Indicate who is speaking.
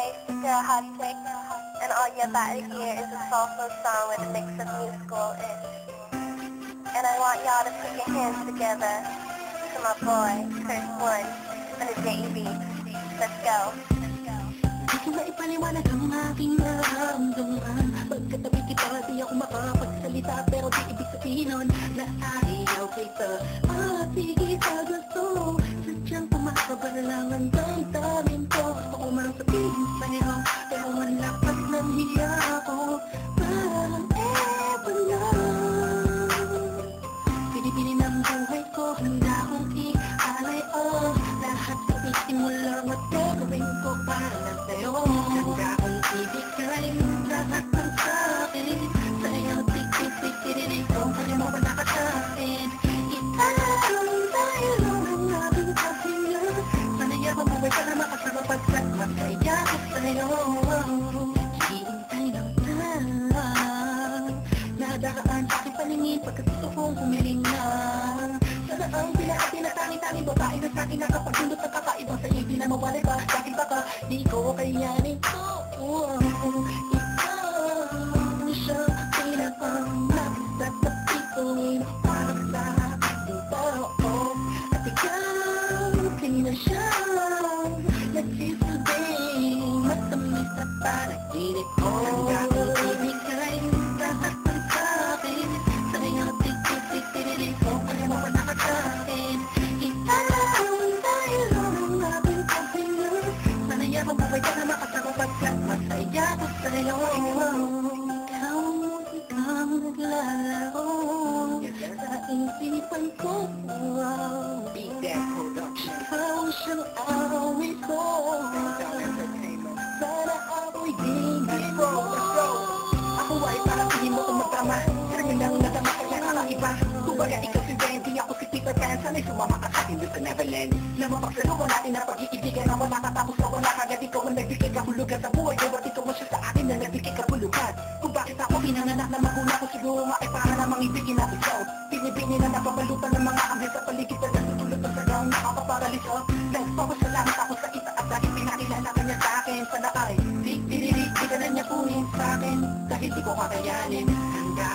Speaker 1: Hi, Sarah Hot Chick, and all you're about to hear is a soulful song with a mix of musical-ish. And I want y'all to put your hands together to my boy, Chris One, and the JEB. Let's go.
Speaker 2: Di ko na ipaliwanag ang aking nararamdaman. Pagkatabi kita, di ako makapagsalita, pero di ibig sabihin nun na ayaw kita. At di kita gusto, sadyang pumakabal lang ang damdamin ko. Gusto ko mang sabihin sa'yo, pero malakas nang hiya ako. Parang ewan lang, pinipinin ang buhay ko, handa kong i-alay. Lahat sa pitin mo lang at gagawin ko para lang sa'yo. Handa kong ibigay lahat ng sa'kin sa'yo. Tik-tik-tik-tik-tik kung kanya mo wala ka sa'kin. Itarong dahil ang aking kapilan. Sana'y ako buhay ka na makasama pagkat masaya ko sa'yo. Hihintay lang nadaan sa aking paningin pagkat gusto kong humiling na. Sana ang pinaatin na tangi-tangi babae na sa'kin na kapag sundot na kakaibang sa'yo di na mawalay ba? Dahil baka di ko kayanin to. Ikaw siya pinapanglakas at napituin para sa aking tao. At ikaw sino siya nagsisilbing matamis at panaginip ko. Handa kong ibigay lahat ng sa'kin sa'yo. Tik-tik-tik-tik kung kanya mo wala ka sa'kin. Itarong dahil ang aking kapilan. Sana'y ako buhay ka na makasama pagkat masaya ko sa'yo. Ikaw ang naglalaro sa isipan ko. Big Dad Production. Ikaw siyang awit ko. Sana ako'y digin mo. Ako ay parang hindi mo kung magtama. Sarangin lang nadama kaya kakaiba. Kumbaga ikaw si Wendy, ako si Peter Pan. Sana'y sumama ka sa akin doon sa Neverland. Namapagsalubo natin na pag-iibigan na wala katapos na wala kagad. Ikaw ang nagbigay kahulugan sa buhay ko. Ba't ikaw mo siya sa akin na nagbigay kahulugan? Kung bakit ako pinanganak na magulang ko, siguro nga ay para namang ibigin na ikaw. Pinibini na napapalutan ng mga anghel sa paligid na natutulog ng sagaw nakakaparaliso. Nagpapasalamat ako sa itaas dahil pinakilala ka niya sa akin. Sana ay di ka na niya kunin sa akin dahil di ko kakayanin. Handa